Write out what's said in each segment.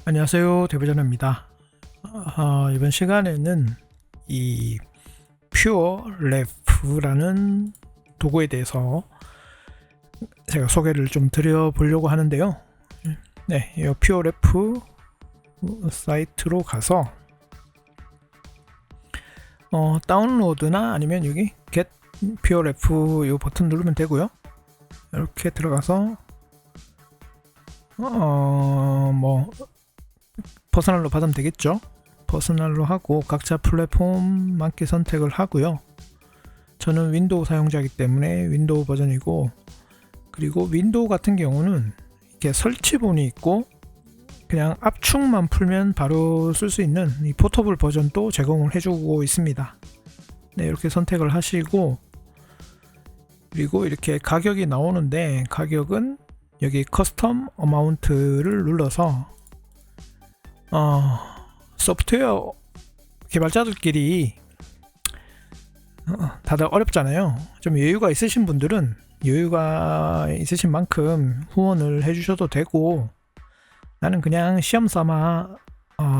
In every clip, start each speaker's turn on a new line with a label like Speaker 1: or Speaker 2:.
Speaker 1: 안녕하세요, 대부전입니다. 이번 시간에는 이 퓨어랩라는 도구에 대해서 제가 소개를 좀 드려보려고 하는데요. 네, 이 퓨어랩 사이트로 가서 다운로드나 아니면 여기 get 퓨어랩 이 버튼 누르면 되고요. 이렇게 들어가서 뭐 퍼스널로 받으면 되겠죠. 퍼스널로 하고 각자 플랫폼 맞게 선택을 하고요. 저는 윈도우 사용자이기 때문에 윈도우 버전이고, 그리고 윈도우 같은 경우는 이렇게 설치본이 있고 그냥 압축만 풀면 바로 쓸 수 있는 이 포터블 버전도 제공을 해주고 있습니다. 네, 이렇게 선택을 하시고, 그리고 이렇게 가격이 나오는데 가격은 여기 커스텀 어마운트를 눌러서 소프트웨어 개발자들끼리 다들 어렵잖아요. 좀 여유가 있으신 분들은 여유가 있으신 만큼 후원을 해주셔도 되고, 나는 그냥 시험 삼아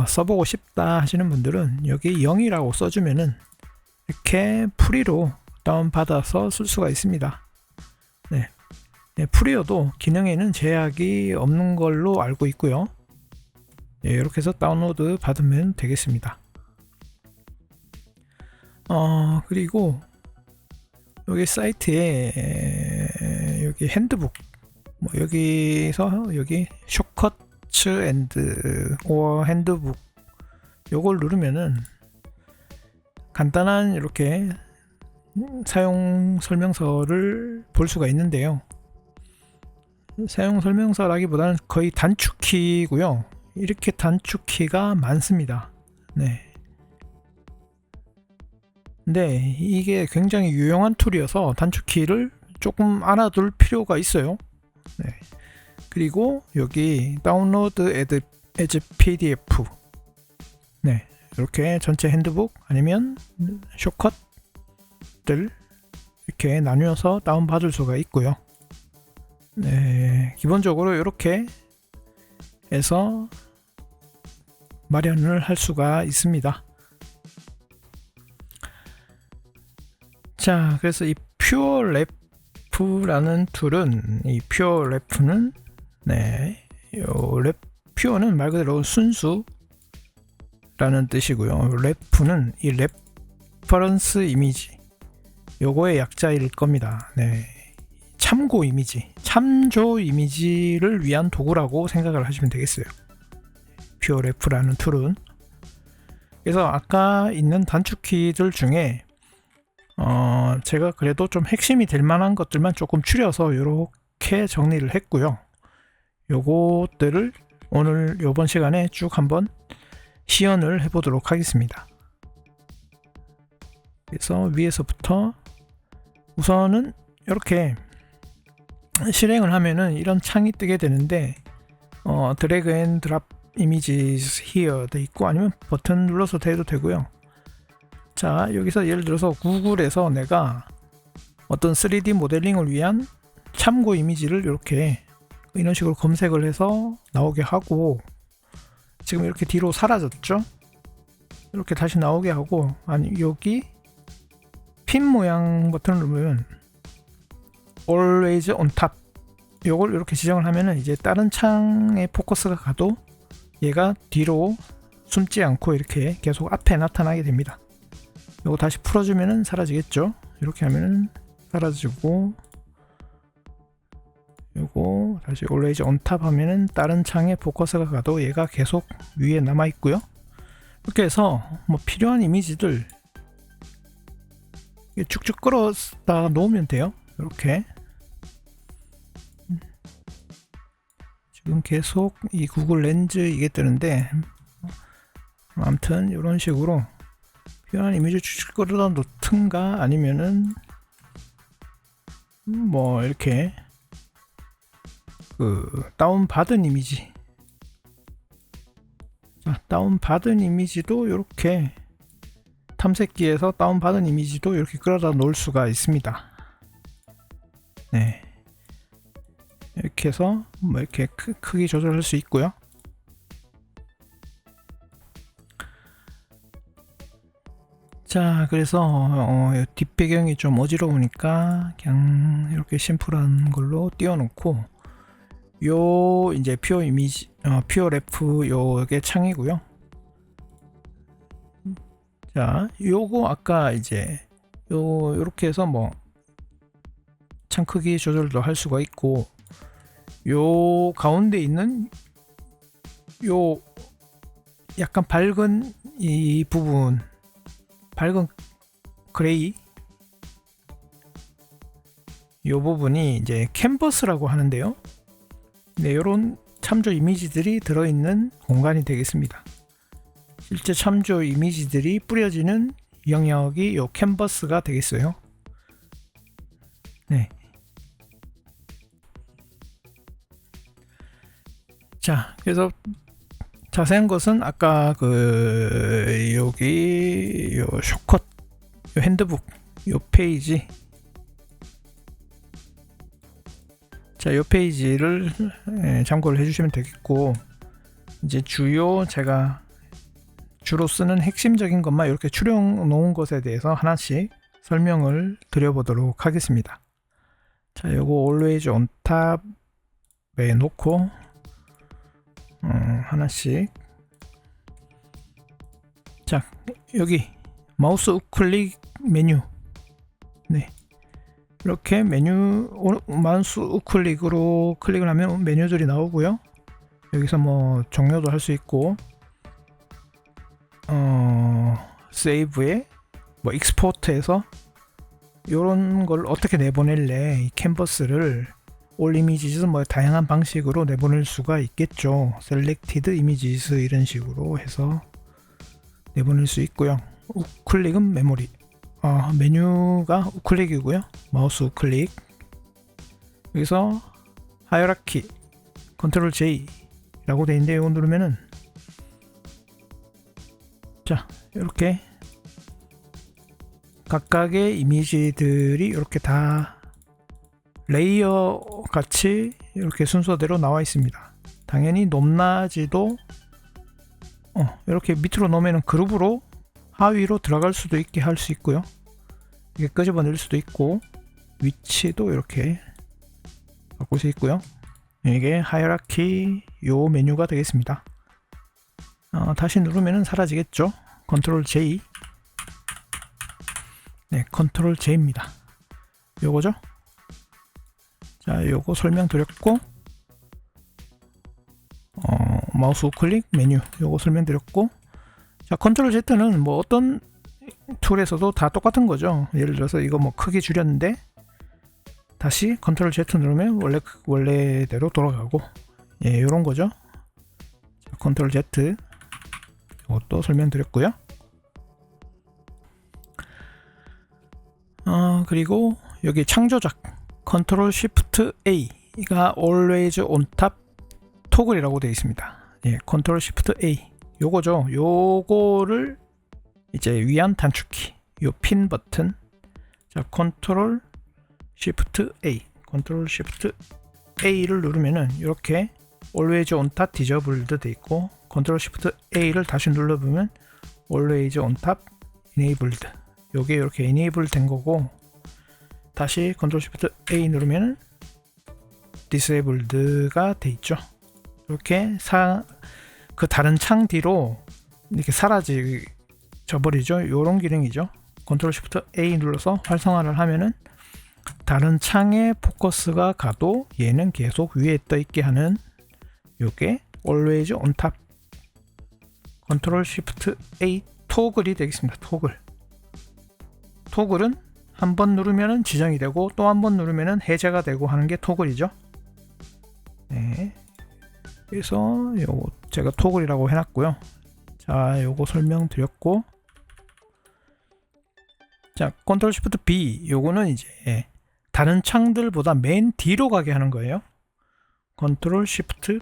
Speaker 1: 써보고 싶다 하시는 분들은 여기 0이라고 써주면은 이렇게 프리로 다운받아서 쓸 수가 있습니다. 네, 프리여도 기능에는 제약이 없는 걸로 알고 있고요. 네, 이렇게 해서 다운로드 받으면 되겠습니다. 그리고 여기 사이트에 여기 핸드북, 뭐 여기서 여기 쇼커츠 앤드 오어 핸드북 요걸 누르면은 간단한 이렇게 사용 설명서를 볼 수가 있는데요. 사용 설명서라기보다는 거의 단축키고요. 이렇게 단축키가 많습니다. 네. 근데 이게 굉장히 유용한 툴이어서 단축키를 조금 알아둘 필요가 있어요. 네. 그리고 여기 다운로드 as PDF, 네, 이렇게 전체 핸드북 아니면 쇼컷들 이렇게 나누어서 다운받을 수가 있고요. 네, 기본적으로 이렇게 해서 마련을 할 수가 있습니다. 자, 그래서 이 퓨어랩라는 툴은, 이 퓨어랩는 퓨어는 말 그대로 순수라는 뜻이고요. 랩은 이 레퍼런스 이미지, 요거의 약자일 겁니다. 네, 참고 이미지, 참조 이미지를 위한 도구라고 생각을 하시면 되겠어요. 퓨어랩라는 툴은. 그래서 아까 있는 단축키들 중에 제가 그래도 좀 핵심이 될 만한 것들만 조금 추려서 이렇게 정리를 했고요. 요것들을 오늘 요번 시간에 쭉 한번 시연을 해보도록 하겠습니다. 그래서 위에서부터 우선은 이렇게 실행을 하면은 이런 창이 뜨게 되는데, 드래그 앤 드랍 이미지스 here 돼 있고, 아니면 버튼 눌러서 해도 되고요. 자, 여기서 예를 들어서 구글에서 내가 어떤 3D 모델링을 위한 참고 이미지를 이렇게 이런 식으로 검색을 해서 나오게 하고, 지금 이렇게 뒤로 사라졌죠? 이렇게 다시 나오게 하고, 아니 여기 핀 모양 버튼을 누르면 always on top, 요걸 이렇게 지정을 하면은 이제 다른 창에 포커스가 가도 얘가 뒤로 숨지 않고 이렇게 계속 앞에 나타나게 됩니다. 요거 다시 풀어주면은 사라지겠죠. 이렇게 하면은 사라지고, 요거 다시 always on top 하면은 다른 창에 포커스가 가도 얘가 계속 위에 남아 있고요. 이렇게 해서 뭐 필요한 이미지들 쭉쭉 끌어다 놓으면 돼요. 이렇게 지금 계속 이 구글 렌즈 이게 뜨는데, 아무튼 이런 식으로 필요한 이미지 쭉쭉 끌어다 놓든가, 아니면은 뭐 이렇게 다운 받은 이미지, 다운받은 이미지도 이렇게 탐색기에서 다운받은 이미지도 이렇게 끌어다 놓을 수가 있습니다. 네, 이렇게 해서 뭐 이렇게 크기 조절할 수 있고요. 자, 그래서 뒷배경이 좀 어지러우니까 그냥 이렇게 심플한 걸로 띄워놓고, 요 이제 퓨어 이미지, 퓨어 래프 요게 창이고요. 자, 요거 아까 이제 요렇게 해서 뭐 창 크기 조절도 할 수가 있고, 요 가운데 있는 요 약간 밝은 이 부분, 밝은 그레이 요 부분이 이제 캔버스라고 하는데요. 네, 요런 참조 이미지들이 들어있는 공간이 되겠습니다. 실제 참조 이미지들이 뿌려지는 영역이 요 캔버스가 되겠어요. 네. 자, 그래서 자세한 것은 아까 여기 요 숏컷, 요 핸드북, 요 페이지, 자, 요 페이지를 참고를 해주시면 되겠고, 이제 제가 주로 쓰는 핵심적인 것만 이렇게 추려 놓은 것에 대해서 하나씩 설명을 드려보도록 하겠습니다. 자, 요거 always on tab에 놓고 하나씩. 자, 여기 마우스 우클릭 메뉴. 네, 이렇게 마우스 우클릭으로 클릭을 하면 메뉴들이 나오고요. 여기서 뭐 종료도 할 수 있고, 세이브에 뭐 익스포트해서 이런 걸 어떻게 내보낼래, 이 캔버스를 올 이미지스 뭐 다양한 방식으로 내보낼 수가 있겠죠. 셀렉티드 이미지스 이런 식으로 해서 내보낼 수 있고요. 우클릭은 메모리, 메뉴가 우클릭이고요. 마우스 우클릭. 여기서 하이어라키 컨트롤 J 라고 되어 있는데, 이거 누르면은 자, 이렇게 각각의 이미지들이 이렇게 다 레이어 같이 이렇게 순서대로 나와 있습니다. 당연히 높낮이도 이렇게 밑으로 놓으면 그룹으로 하위로 들어갈 수도 있게 할 수 있고요. 이게 끄집어낼 수도 있고, 위치도 이렇게 바꿀 수 있고요. 이게 하이어라키 요 메뉴가 되겠습니다. 다시 누르면 사라지겠죠. 컨트롤 J. 네, 컨트롤 J입니다. 요거죠. 자, 요거 설명드렸고, 마우스 우클릭 메뉴 요거 설명드렸고, 자, 컨트롤 Z는 뭐 어떤 툴에서도 다 똑같은 거죠. 예를 들어서 이거 뭐 크기 줄였는데 다시 컨트롤 Z 누르면 원래대로 돌아가고, 예, 요런 거죠. 자, 컨트롤 Z 이것도 설명드렸고요. 그리고 여기 창조작 컨트롤 쉬프트 A가 always on top 토글이라고 되어 있습니다. 예, 컨트롤 쉬프트 A 요거죠. 요거를 이제 위안 단축키, 요 핀 버튼. 자, 컨트롤 쉬프트 A를 누르면은 이렇게 always on top disabled 돼 있고, 컨트롤 쉬프트 A를 다시 눌러보면 always on top enabled, 요게 이렇게 enable 된 거고, 다시 컨트롤 쉬프트 A 누르면 disabled가 돼 있죠. 이렇게 그 다른 창 뒤로 이렇게 사라져 버리죠. 요런 기능이죠. 컨트롤 쉬프트 A 눌러서 활성화를 하면은 다른 창에 포커스가 가도 얘는 계속 위에 떠 있게 하는, 요게 always on top 컨트롤 쉬프트 A 토글이 되겠습니다. 토글은 한 번 누르면은 지정이 되고 또 한 번 누르면은 해제가 되고 하는 게 토글이죠. 네. 그래서 요거 제가 토글이라고 해놨고요. 자, 요거 설명드렸고, 자, 컨트롤 쉬프트 B 요거는 이제 다른 창들보다 맨 뒤로 가게 하는 거예요. 컨트롤 쉬프트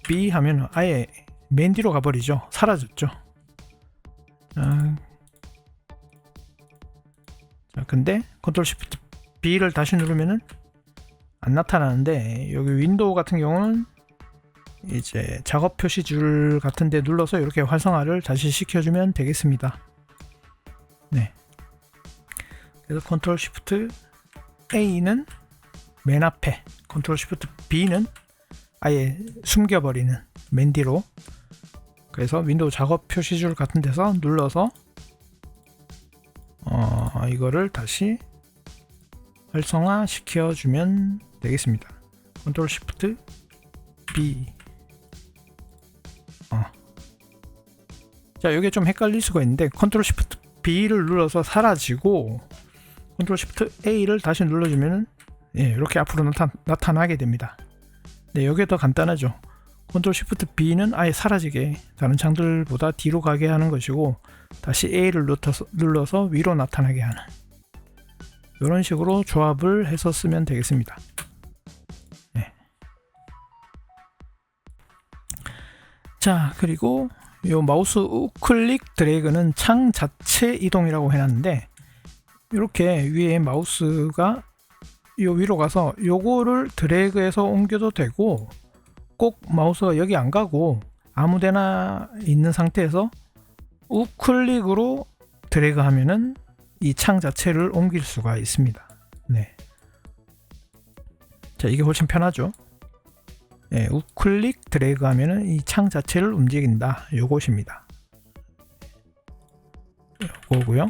Speaker 1: B 하면 아예 맨 뒤로 가버리죠. 사라졌죠. 자, 근데 컨트롤 쉬프트 B를 다시 누르면은 안 나타나는데, 여기 윈도우 같은 경우는 이제 작업 표시줄 같은 데 눌러서 이렇게 활성화를 다시 시켜주면 되겠습니다. 네. 그래서 컨트롤 쉬프트 A는 맨 앞에, 컨트롤 쉬프트 B는 아예 숨겨버리는 맨 뒤로. 그래서 윈도우 작업 표시줄 같은 데서 눌러서 이거를 다시 활성화 시켜주면 되겠습니다. 컨트롤 쉬프트 B. 자, 이게 좀 헷갈릴 수가 있는데 컨트롤 쉬프트 B를 눌러서 사라지고 컨트롤 쉬프트 A를 다시 눌러주면은 이렇게 앞으로 나타나게 됩니다. 네, 이게 더 간단하죠. 컨트롤 쉬프트 B는 아예 사라지게, 다른 창들보다 뒤로 가게 하는 것이고, 다시 A를 눌러서 위로 나타나게 하는, 이런 식으로 조합을 해서 쓰면 되겠습니다. 네. 자, 그리고 이 마우스 우클릭 드래그는 창 자체 이동이라고 해놨는데, 이렇게 위에 마우스가 요 위로 가서 요거를 드래그해서 옮겨도 되고, 꼭 마우스가 여기 안 가고 아무데나 있는 상태에서 우클릭으로 드래그 하면은 이 창 자체를 옮길 수가 있습니다. 네. 자, 이게 훨씬 편하죠. 네, 우클릭 드래그 하면은 이 창 자체를 움직인다. 요것입니다. 요거고요.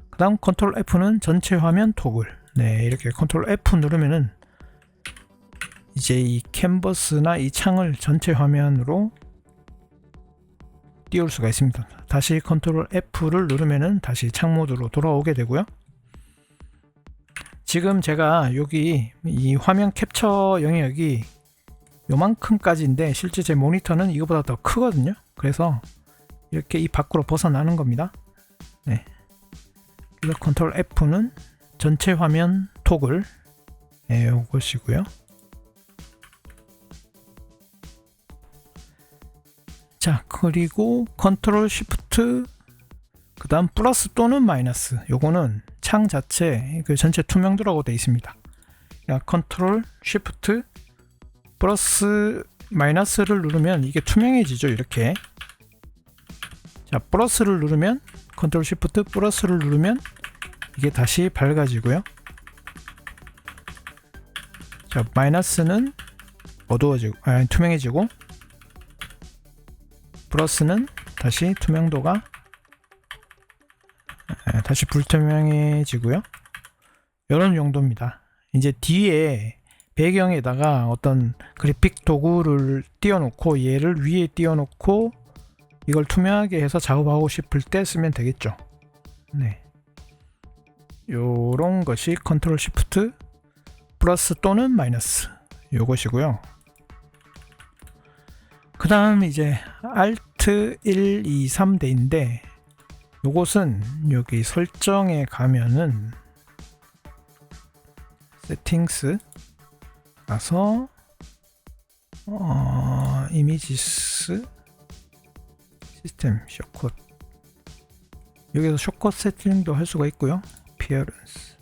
Speaker 1: 그 다음 컨트롤 F는 전체 화면 토글. 네, 이렇게 컨트롤 F 누르면은 이제 이 캔버스나 이 창을 전체 화면으로 띄울 수가 있습니다. 다시 컨트롤 F를 누르면은 다시 창 모드로 돌아오게 되고요. 지금 제가 여기 이 화면 캡처 영역이 요만큼까지인데 실제 제 모니터는 이거보다 더 크거든요. 그래서 이렇게 이 밖으로 벗어나는 겁니다. 네. 그래서 컨트롤 F는 전체 화면 토글, 이것이고요. 자, 그리고 컨트롤 쉬프트 그 다음 플러스 또는 마이너스, 요거는 창 자체 그 전체 투명도라고 되어 있습니다. 컨트롤 쉬프트 플러스 마이너스를 누르면 이게 투명해지죠. 이렇게. 자, 플러스를 누르면, 컨트롤 쉬프트 플러스를 누르면 이게 다시 밝아지고요. 자, 마이너스는 어두워지고, 투명해지고, 플러스는 다시 투명도가 다시 불투명해지고요. 이런 용도입니다. 이제 뒤에 배경에다가 어떤 그래픽 도구를 띄워놓고 얘를 위에 띄워놓고 이걸 투명하게 해서 작업하고 싶을 때 쓰면 되겠죠. 네, 요런 것이 컨트롤 쉬프트 플러스 또는 마이너스 요것이고요. 그 다음 이제 Alt 1, 2, 3대인데 요것은 여기 설정에 가면은 세팅스 가서 이미지스 시스템 숏컷, 여기서 숏컷 세팅도 할 수가 있고요. Appearance,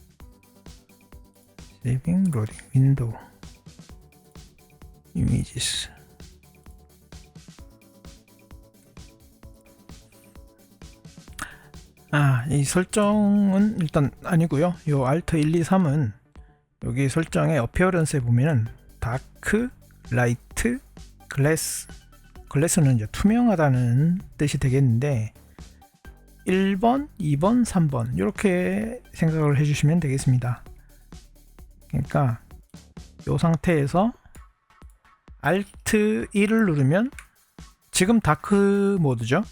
Speaker 1: Saving, Loading, Window, Images. 이 설정은 일단 아니고요. 요 Alt 1, 2, 3은 여기 설정에 어피어런스에 보면은 다크, 라이트, 글래스, 글래스는 이제 투명하다는 뜻이 되겠는데 1번, 2번, 3번 이렇게 생각을 해주시면 되겠습니다. 그러니까 이 상태에서 Alt 1을 누르면 지금 다크 모드죠.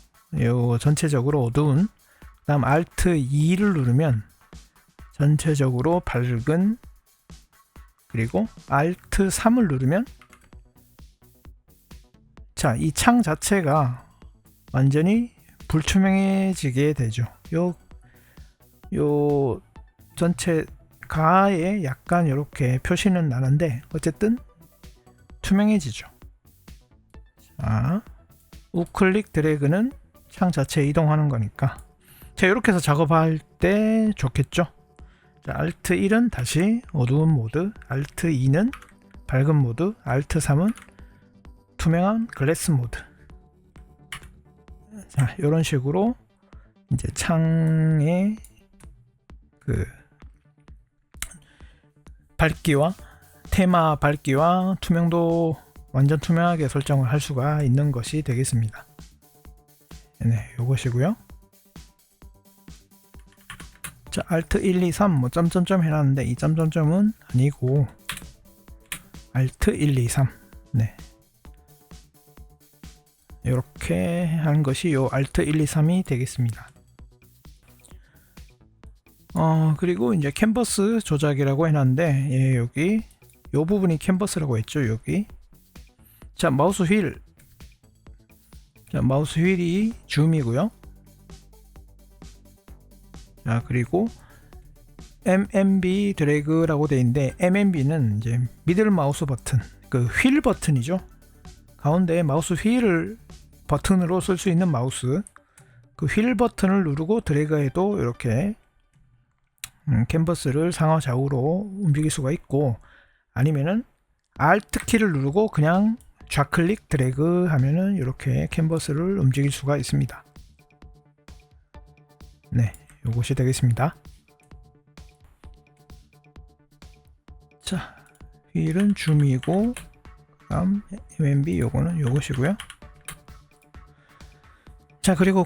Speaker 1: 요 전체적으로 어두운. 다음 Alt 2를 누르면 전체적으로 밝은, 그리고 Alt 3을 누르면 자, 이 창 자체가 완전히 불투명해지게 되죠. 요 전체 가에 약간 이렇게 표시는 나는데 어쨌든 투명해지죠. 자, 우클릭 드래그는 창 자체 이동하는 거니까. 자, 이렇게 해서 작업할 때 좋겠죠. 자, Alt 1은 다시 어두운 모드, Alt 2는 밝은 모드, Alt 3은 투명한 글래스 모드. 자, 이런 식으로 이제 창의 그 밝기와 테마 밝기와 투명도 완전 투명하게 설정을 할 수가 있는 것이 되겠습니다. 네, 요것이고요. 자, Alt 1, 2, 3 뭐 점점점 해놨는데 이 점점점은 아니고 Alt 1, 2, 3 네. 이렇게 한 것이 요 Alt 1, 2, 3이 되겠습니다. 그리고 이제 캔버스 조작이라고 해놨는데 예, 여기 요 부분이 캔버스라고 했죠. 여기 자 마우스 휠 자 마우스 휠이 줌이고요. 자 그리고 MMB 드래그라고 되어 있는데 MMB는 이제 미들 마우스 버튼 그 휠 버튼이죠. 가운데 마우스 휠을 버튼으로 쓸 수 있는 마우스 그 휠 버튼을 누르고 드래그해도 이렇게 캔버스를 상하 좌우로 움직일 수가 있고 아니면은 Alt 키를 누르고 그냥 좌클릭 드래그 하면은 이렇게 캔버스를 움직일 수가 있습니다. 네, 요것이 되겠습니다. 자, 휠은 줌이고 그다음 MMB 요거는 요것이고요. 자 그리고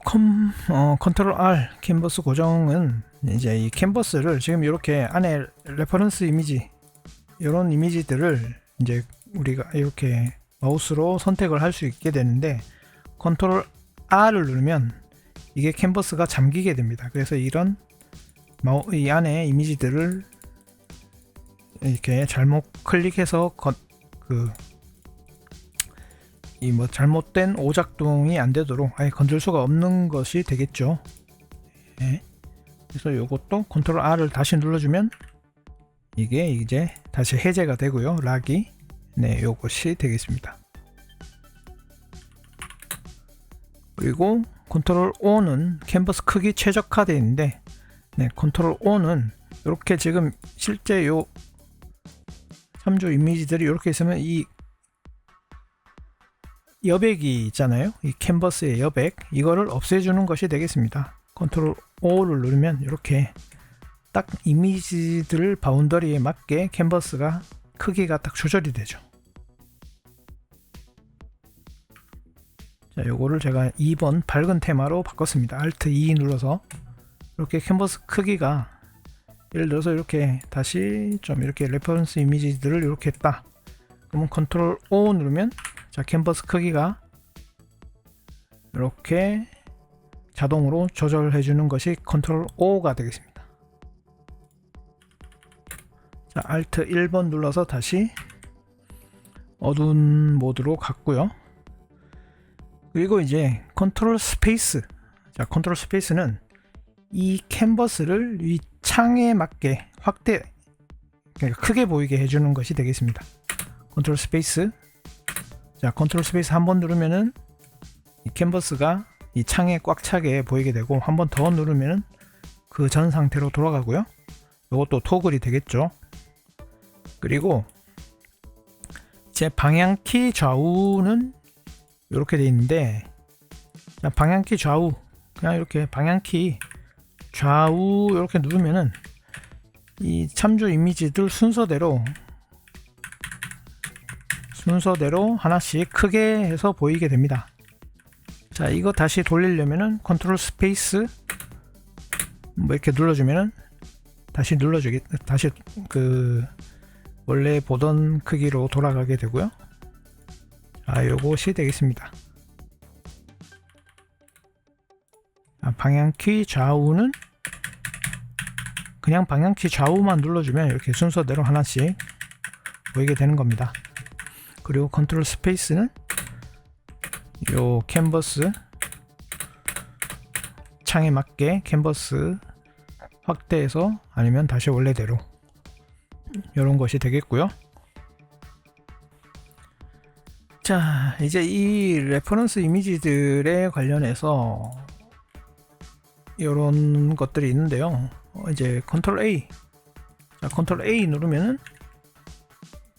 Speaker 1: 컨트롤 R 캔버스 고정은 이제 이 캔버스를 지금 이렇게 안에 레퍼런스 이미지 이런 이미지들을 이제 우리가 이렇게 마우스로 선택을 할 수 있게 되는데 컨트롤 R을 누르면 이게 캔버스가 잠기게 됩니다. 그래서 이런 이 안에 이미지들을 이렇게 잘못 클릭해서 이 뭐 잘못된 오작동이 안 되도록 아예 건들 수가 없는 것이 되겠죠. 네. 그래서 이것도 컨트롤 R을 다시 눌러주면 이게 이제 다시 해제가 되고요. 락이 네, 요것이 되겠습니다. 그리고 컨트롤 O는 캔버스 크기 최적화되어 있는데 네, 컨트롤 O는 이렇게 지금 실제 요 3조 이미지들이 이렇게 있으면 이 여백이 있잖아요. 이 캔버스의 여백 이거를 없애주는 것이 되겠습니다. 컨트롤 O를 누르면 이렇게 딱 이미지들 바운더리에 맞게 캔버스가 크기가 딱 조절이 되죠. 자, 요거를 제가 2번 밝은 테마로 바꿨습니다. Alt 2 눌러서 이렇게 캔버스 크기가 예를 들어서 이렇게 다시 좀 이렇게 레퍼런스 이미지들을 이렇게 했다. 그러면 컨트롤 O 누르면 자 캔버스 크기가 이렇게 자동으로 조절해 주는 것이 컨트롤 O가 되겠습니다. 자 Alt 1번 눌러서 다시 어두운 모드로 갔고요. 그리고 이제 컨트롤 스페이스 자 컨트롤 스페이스는 이 캔버스를 이 창에 맞게 확대 그러니까 크게 보이게 해주는 것이 되겠습니다. 컨트롤 스페이스 자 컨트롤 스페이스 한번 누르면은 이 캔버스가 이 창에 꽉 차게 보이게 되고 한 번 더 누르면은 그 전 상태로 돌아가고요. 이것도 토글이 되겠죠. 그리고 제 방향키 좌우는 이렇게 되어 있는데 자, 방향키 좌우 그냥 이렇게 방향키 좌우 이렇게 누르면은 이 참조 이미지들 순서대로 하나씩 크게 해서 보이게 됩니다. 자 이거 다시 돌리려면은 컨트롤 스페이스 뭐 이렇게 눌러주면은 다시 그 원래 보던 크기로 돌아가게 되고요. 자 요것이 되겠습니다. 방향키 좌우는 그냥 방향키 좌우만 눌러주면 이렇게 순서대로 하나씩 보이게 되는 겁니다. 그리고 컨트롤 스페이스는 요 캔버스 창에 맞게 캔버스 확대해서 아니면 다시 원래대로 이런 것이 되겠고요. 자 이제 이 레퍼런스 이미지들에 관련해서 이런 것들이 있는데요. 이제 컨트롤 A 자 컨트롤 A 누르면은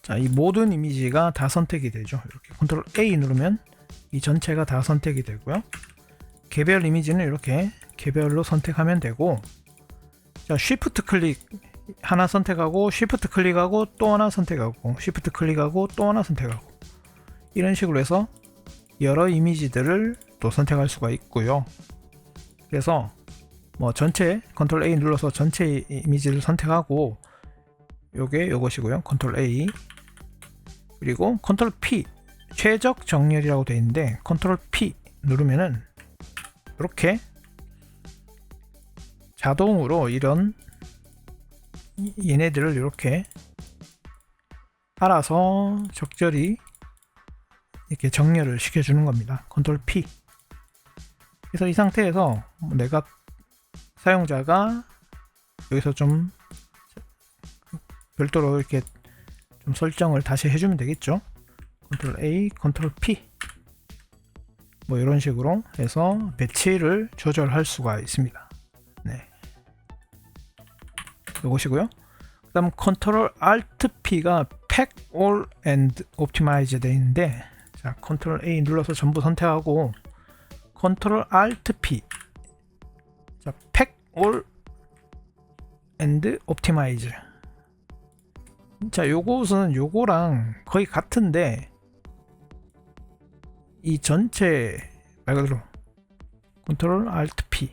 Speaker 1: 자 이 모든 이미지가 다 선택이 되죠. 이렇게 컨트롤 A 누르면 이 전체가 다 선택이 되고요. 개별 이미지는 이렇게 개별로 선택하면 되고, 자, Shift 클릭 하나 선택하고 Shift 클릭하고 또 하나 선택하고 Shift 클릭하고 또 하나 선택하고 이런 식으로 해서 여러 이미지들을 또 선택할 수가 있고요. 그래서 뭐 전체 컨트롤 A 눌러서 전체 이미지를 선택하고 요것이고요. 컨트롤 A 그리고 컨트롤 P 최적 정렬이라고 되어 있는데 컨트롤 P 누르면은 이렇게 자동으로 이런 얘네들을 이렇게 알아서 적절히 이렇게 정렬을 시켜주는 겁니다. 컨트롤 P. 그래서 이 상태에서 내가 사용자가 여기서 좀 별도로 이렇게 좀 설정을 다시 해주면 되겠죠. 컨트롤 A, 컨트롤 P 뭐 이런 식으로 해서 배치를 조절할 수가 있습니다. 네, 이것이고요. 그 다음 컨트롤 Alt P가 Pack All and Optimize 되어 있는데, 자, 컨트롤 A 눌러서 전부 선택하고 컨트롤 Alt P, 자, Pack All and Optimize. 자, 요것은 요거랑 거의 같은데 이 전체 말 그대로 컨트롤 Alt P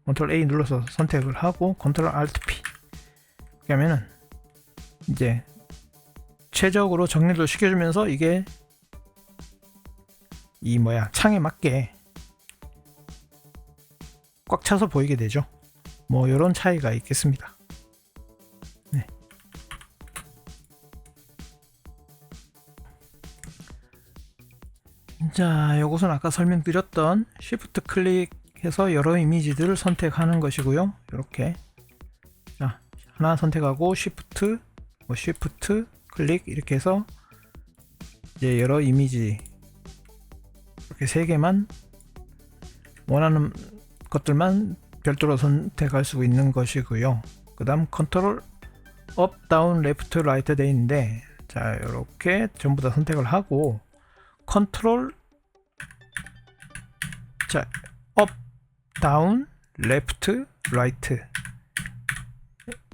Speaker 1: 컨트롤 A 눌러서 선택을 하고 컨트롤 Alt P 이렇게 하면은 이제 최적으로 정렬도 시켜주면서 이게 이 창에 맞게 꽉 차서 보이게 되죠. 뭐 이런 차이가 있겠습니다. 네. 자, 이것은 아까 설명드렸던 Shift 클릭해서 여러 이미지들을 선택하는 것이고요. 이렇게 자, 하나 선택하고 Shift, Shift 클릭 이렇게 해서 이제 여러 이미지 이렇게 3개만 원하는 것들만 별도로 선택할 수 있는 것이고요. 그 다음 컨트롤 업, 다운, 레프트, 라이트 되어 있는데, 자, 이렇게 전부 다 선택을 하고 컨트롤 자, 업, 다운, 레프트, 라이트.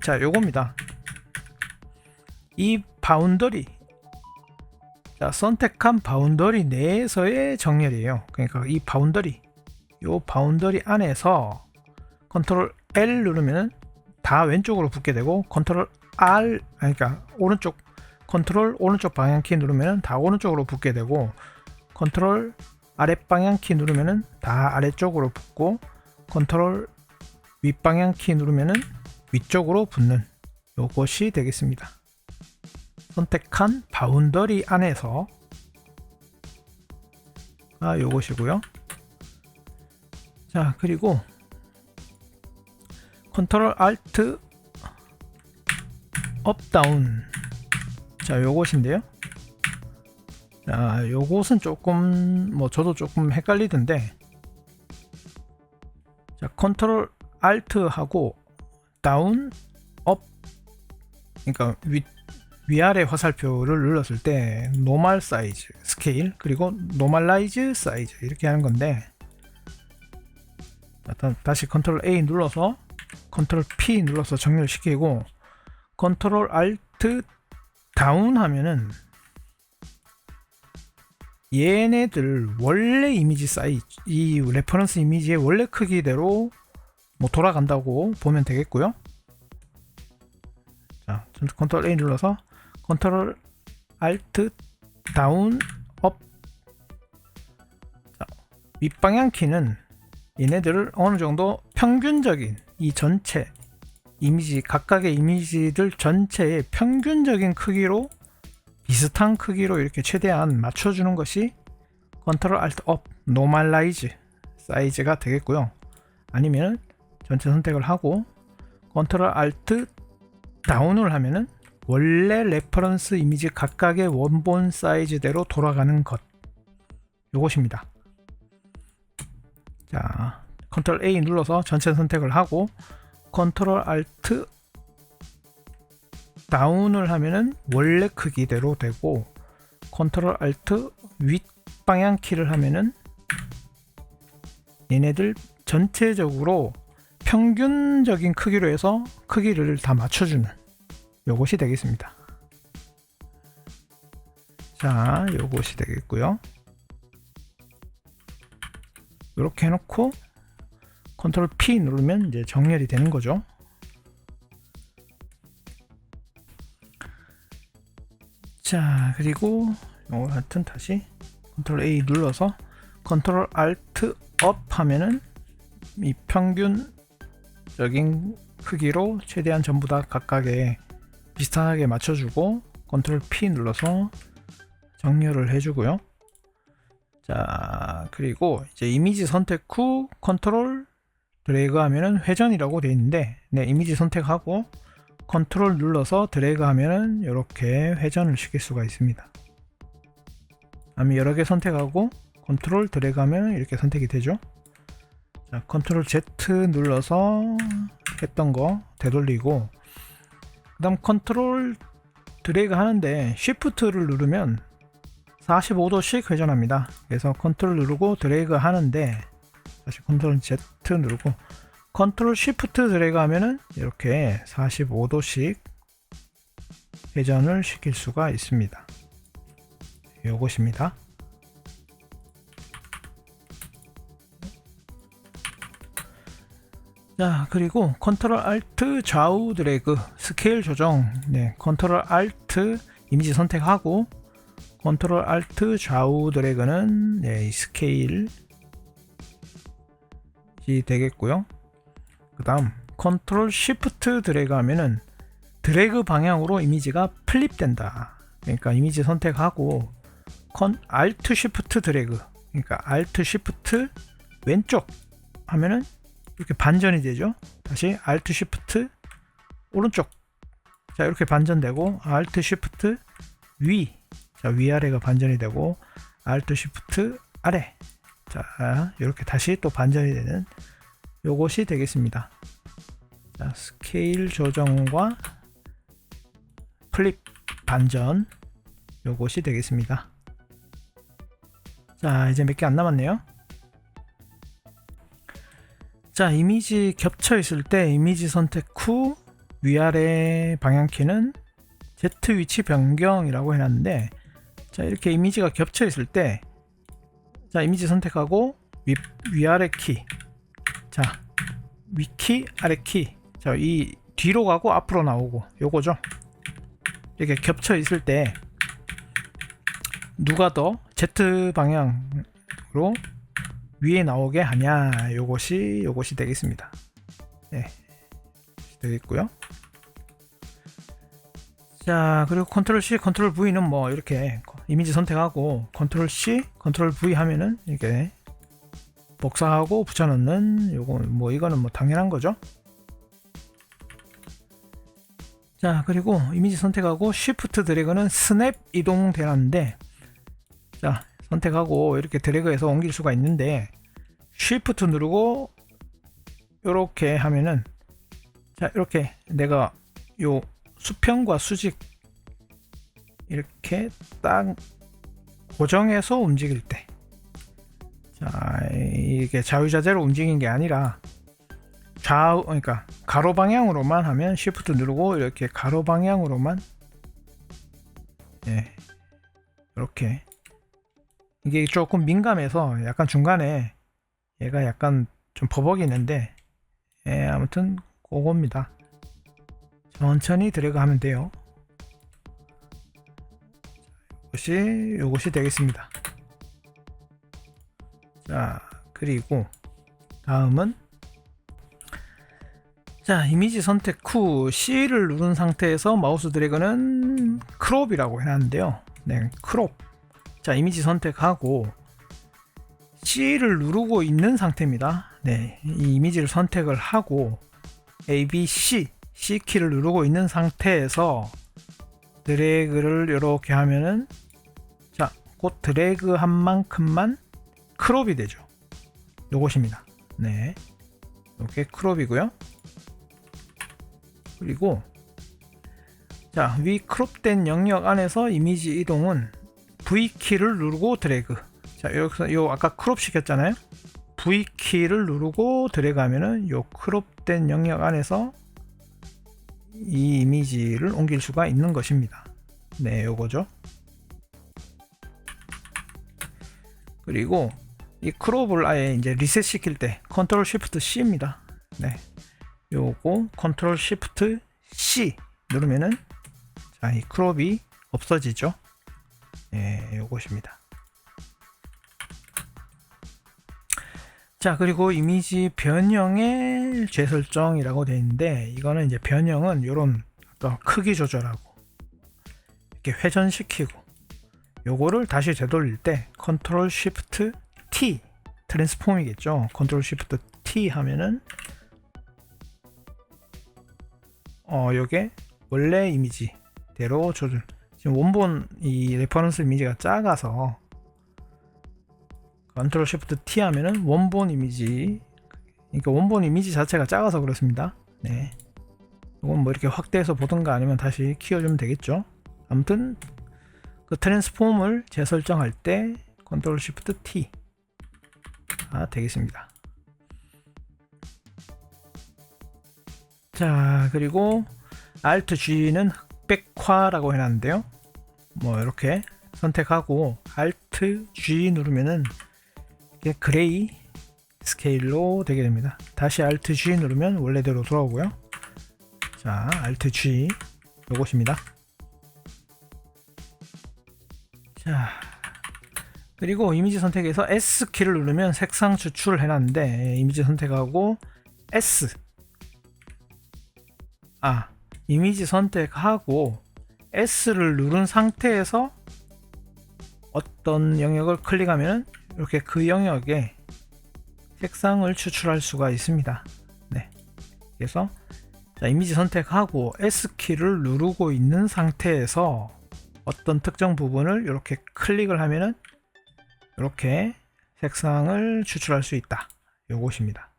Speaker 1: 자, 요겁니다. 이 바운더리, 자, 선택한 바운더리 내에서의 정렬이에요. 그러니까 이 바운더리, 요 바운더리 안에서 컨트롤 L 누르면은 다 왼쪽으로 붙게 되고, 컨트롤 R, 그러니까 오른쪽 컨트롤 오른쪽 방향키 누르면은 다 오른쪽으로 붙게 되고, 컨트롤 아랫 방향키 누르면은 다 아래쪽으로 붙고, 컨트롤 윗방향키 누르면은 위쪽으로 붙는 요것이 되겠습니다. 선택한 바운더리 안에서 요것이고요. 자, 그리고 컨트롤 알트 업 다운, 자, 요것인데요. 자, 요것은 조금 저도 조금 헷갈리던데, 자, 컨트롤 알트 하고 다운 업, 그러니까 위아래 화살표를 눌렀을 때 노멀 사이즈 스케일 그리고 노멀라이즈 사이즈 이렇게 하는 건데, 다시 컨트롤 A 눌러서 컨트롤 P 눌러서 정렬시키고 컨트롤 알트 다운 하면은 얘네들 원래 이미지 사이즈, 이 레퍼런스 이미지의 원래 크기대로 돌아간다고 보면 되겠고요. 자, 컨트롤 A 눌러서 컨트롤 알트 다운 업, 윗방향 키는 얘네들을 어느 정도 평균적인 이 전체 이미지, 각각의 이미지들 전체의 평균적인 크기로 비슷한 크기로 이렇게 최대한 맞춰주는 것이 컨트롤 알트 업 노멀라이즈 사이즈가 되겠고요. 아니면 전체 선택을 하고 컨트롤 알트 다운을 하면은 원래 레퍼런스 이미지 각각의 원본 사이즈대로 돌아가는 것, 요것입니다. 자, 컨트롤 A 눌러서 전체 선택을 하고 컨트롤 알트 다운을 하면은 원래 크기대로 되고, 컨트롤 알트 윗 방향 키를 하면은 얘네들 전체적으로 평균적인 크기로 해서 크기를 다 맞춰주는 요것이 되겠습니다. 자, 요것이 되겠고요. 이렇게 해놓고 컨트롤 P 누르면 이제 정렬이 되는 거죠. 자, 그리고 요거 하여튼 다시 컨트롤 A 눌러서 컨트롤 Alt 업 하면은 이 평균적인 크기로 최대한 전부 다 각각에 비슷하게 맞춰주고 컨트롤 P 눌러서 정렬을 해주고요. 자, 그리고 이제 이미지 선택 후 컨트롤 드래그 하면은 회전이라고 되어 있는데, 네, 이미지 선택하고 컨트롤 눌러서 드래그 하면은 이렇게 회전을 시킬 수가 있습니다. 아니면 여러 개 선택하고 컨트롤 드래그 하면 이렇게 선택이 되죠. 자, 컨트롤 Z 눌러서 했던 거 되돌리고, 그 다음 컨트롤 드래그 하는데 쉬프트를 누르면 45도씩 회전합니다. 그래서 컨트롤 누르고 드래그 하는데 다시 컨트롤 Z 누르고 컨트롤 쉬프트 드래그 하면은 이렇게 45도씩 회전을 시킬 수가 있습니다. 요것입니다. 자, 그리고 컨트롤 알트 좌우 드래그 스케일 조정, 네, 컨트롤 알트 이미지 선택하고 컨트롤 알트 좌우 드래그는, 네, 이 스케일이 되겠고요. 그 다음 컨트롤 쉬프트 드래그 하면은 드래그 방향으로 이미지가 플립된다. 그러니까 이미지 선택하고 알트 쉬프트 드래그, 그러니까 알트 쉬프트 왼쪽 하면은 이렇게 반전이 되죠. 다시 알트 쉬프트 오른쪽, 자, 이렇게 반전되고 알트 쉬프트 위, 자, 위아래가 반전이 되고 알트 쉬프트 아래, 자, 이렇게 다시 또 반전이 되는 요것이 되겠습니다. 자, 스케일 조정과 플립 반전 요것이 되겠습니다. 자, 이제 몇 개 안 남았네요. 자, 이미지 겹쳐 있을 때 이미지 선택 후 위아래 방향키는 Z 위치 변경이라고 해놨는데, 자, 이렇게 이미지가 겹쳐 있을 때, 자, 이미지 선택하고 위아래 키, 자, 위키 아래 키, 자, 이 뒤로 가고 앞으로 나오고 요거죠. 이렇게 겹쳐 있을 때 누가 더 Z 방향으로 위에 나오게 하냐, 요것이 되겠습니다. 네, 되겠고요. 자, 그리고 컨트롤 C, 컨트롤 V는 뭐 이렇게 이미지 선택하고 컨트롤 C, 컨트롤 V 하면은 이렇게 복사하고 붙여넣는 요거, 뭐 이거는 뭐 당연한 거죠. 자, 그리고 이미지 선택하고 Shift 드래그는 스냅 이동되는데, 자, 선택하고 이렇게 드래그해서 옮길 수가 있는데 Shift 누르고 이렇게 하면은, 자, 이렇게 내가 요 수평과 수직 이렇게 딱 고정해서 움직일 때, 자, 이게 자유자재로 움직이는 게 아니라 좌우, 그러니까 가로 방향으로만 하면 Shift 누르고 이렇게 가로 방향으로만, 예, 이렇게, 이게 조금 민감해서 약간 중간에 얘가 약간 좀 버벅이는데, 예, 아무튼 그겁니다. 천천히 드래그 하면 돼요. 요것이 되겠습니다. 자, 그리고 다음은, 자, 이미지 선택 후 C를 누른 상태에서 마우스 드래그는 크롭이라고 해놨는데요. 네, 크롭. 자, 이미지 선택하고 C를 누르고 있는 상태입니다. 네, 이 이미지를 선택을 하고 A, B, C 키를 누르고 있는 상태에서 드래그를 이렇게 하면은, 자, 곧 드래그 한 만큼만 크롭이 되죠. 요것입니다. 네, 이렇게 크롭이고요. 그리고, 자, 위 크롭된 영역 안에서 이미지 이동은 V키를 누르고 드래그. 자, 여기서 요 아까 크롭 시켰잖아요. V키를 누르고 드래그 하면은 요 크롭된 영역 안에서 이 이미지를 옮길 수가 있는 것입니다. 네, 요거죠. 그리고 이 크롭을 아예 이제 리셋 시킬 때 컨트롤 쉬프트 C입니다. 네. 요거 컨트롤 쉬프트 C 누르면은 자, 이 크롭이 없어지죠. 예, 요것입니다. 자, 그리고 이미지 변형의 재설정이라고 되어 있는데, 이거는 이제 변형은 요런 아까 크기 조절하고 이렇게 회전시키고 요거를 다시 되돌릴 때 컨트롤 쉬프트 T 트랜스폼이겠죠. 컨트롤 쉬프트 T 하면은 요게 원래 이미지대로 조절. 지금 원본 이 레퍼런스 이미지가 작아서 컨트롤 쉬프트 T 하면은 원본 이미지, 그러니까 원본 이미지 자체가 작아서 그렇습니다. 네. 이건 뭐 이렇게 확대해서 보든가 아니면 다시 키워주면 되겠죠. 아무튼 그 트랜스폼을 재설정할 때 컨트롤 쉬프트 T가 되겠습니다. 자, 그리고 Alt G는 흑백화라고 해놨는데요. 뭐 이렇게 선택하고 Alt G 누르면은 이게 그레이 스케일로 되게 됩니다. 다시 Alt G 누르면 원래대로 돌아오고요. 자, Alt G 요것입니다. 자, 그리고 이미지 선택에서 S 키를 누르면 색상 추출을 해놨는데, 이미지 선택하고 S 이미지 선택하고 S를 누른 상태에서 어떤 영역을 클릭하면 이렇게 그 영역에 색상을 추출할 수가 있습니다. 네. 그래서 자, 이미지 선택하고 S키를 누르고 있는 상태에서 어떤 특정 부분을 이렇게 클릭을 하면은 이렇게 색상을 추출할 수 있다. 요것입니다.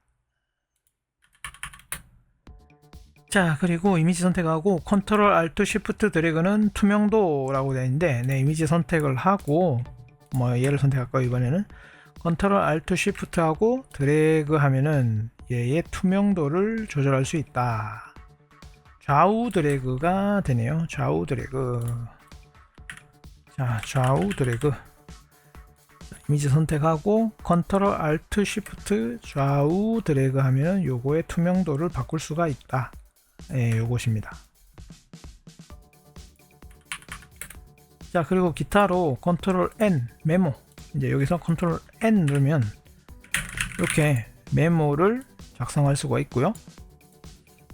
Speaker 1: 자, 그리고 이미지 선택하고 컨트롤 알트 쉬프트 드래그는 투명도라고 되어 있는데, 네, 이미지 선택을 하고 뭐 얘를 선택할까요? 이번에는 컨트롤 알트 쉬프트 하고 드래그 하면은 얘의 투명도를 조절할 수 있다. 좌우 드래그가 되네요. 좌우 드래그. 자, 좌우 드래그. 이미지 선택하고 컨트롤 알트 쉬프트 좌우 드래그 하면 요거의 투명도를 바꿀 수가 있다. 예, 요것입니다. 자, 그리고 기타로 컨트롤 N 메모, 이제 여기서 컨트롤 N 누르면 이렇게 메모를 작성할 수가 있고요.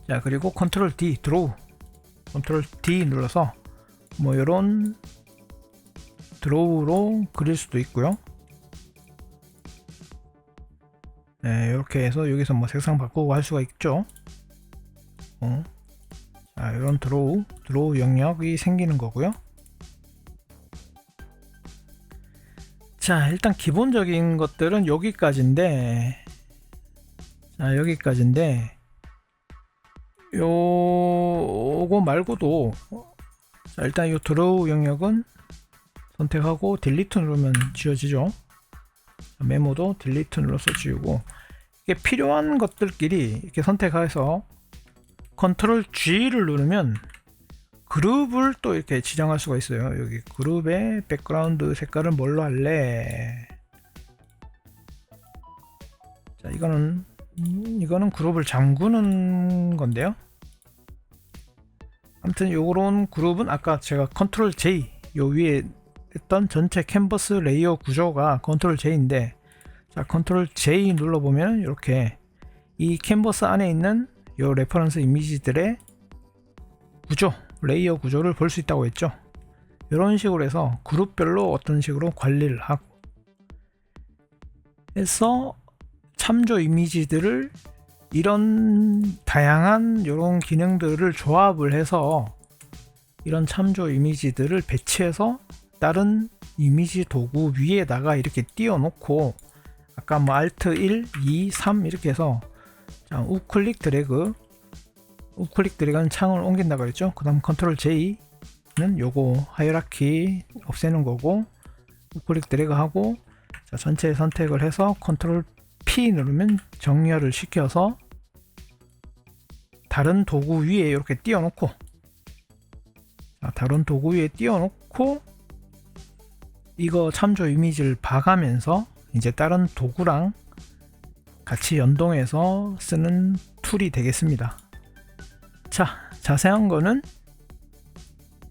Speaker 1: 자, 그리고 컨트롤 D 드로우, 컨트롤 D 눌러서 뭐 이런 드로우로 그릴 수도 있고요. 네, 이렇게 해서 여기서 뭐 색상 바꾸고 할 수가 있죠. 자, 이런 드로우 영역이 생기는 거고요. 자, 일단 기본적인 것들은 여기까지인데, 자, 여기까지인데, 요거 말고도, 자, 일단 이 드로우 영역은 선택하고 딜리트 누르면 지워지죠. 자, 메모도 딜리트 눌러서 지우고, 이게 필요한 것들끼리 이렇게 선택해서 컨트롤 G를 누르면 그룹을 또 이렇게 지정할 수가 있어요. 여기 그룹의 백그라운드 색깔은 뭘로 할래? 자, 이거는 그룹을 잠그는 건데요. 아무튼 요런 그룹은 아까 제가 컨트롤 J, 요 위에 했던 전체 캔버스 레이어 구조가 컨트롤 J인데, 자, 컨트롤 J 눌러보면 이렇게 이 캔버스 안에 있는 요 레퍼런스 이미지들의 구조, 레이어 구조를 볼 수 있다고 했죠. 이런 식으로 해서 그룹별로 어떤 식으로 관리를 하고 해서 참조 이미지들을 이런 다양한 이런 기능들을 조합을 해서 이런 참조 이미지들을 배치해서 다른 이미지 도구 위에다가 이렇게 띄워 놓고, 아까 뭐 Alt 1, 2, 3 이렇게 해서, 자, 우클릭 드래그는 창을 옮긴다고 했죠. 그 다음 컨트롤 J는 요거 하이라키 없애는 거고, 우클릭 드래그 하고, 자, 전체 선택을 해서 컨트롤 P 누르면 정렬을 시켜서 다른 도구 위에 이렇게 띄워놓고, 다른 도구 위에 띄워놓고 이거 참조 이미지를 봐가면서 이제 다른 도구랑 같이 연동해서 쓰는 툴이 되겠습니다. 자, 자세한 거는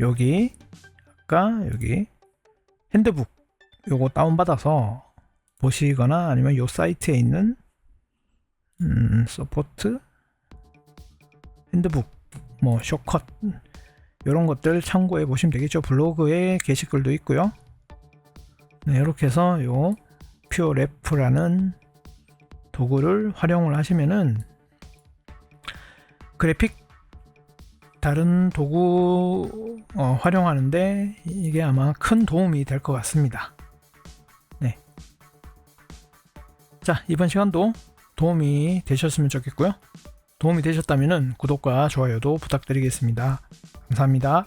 Speaker 1: 여기 아까 여기 핸드북 요거 다운받아서 보시거나 아니면 요 사이트에 있는 서포트 핸드북 뭐 쇼컷 이런 것들 참고해 보시면 되겠죠. 블로그에 게시글도 있고요. 네, 이렇게 해서 요 퓨어레프라는 도구를 활용을 하시면은 그래픽 다른 도구 활용하는데 이게 아마 큰 도움이 될 것 같습니다. 네. 자, 이번 시간도 도움이 되셨으면 좋겠고요. 도움이 되셨다면 구독과 좋아요도 부탁드리겠습니다. 감사합니다.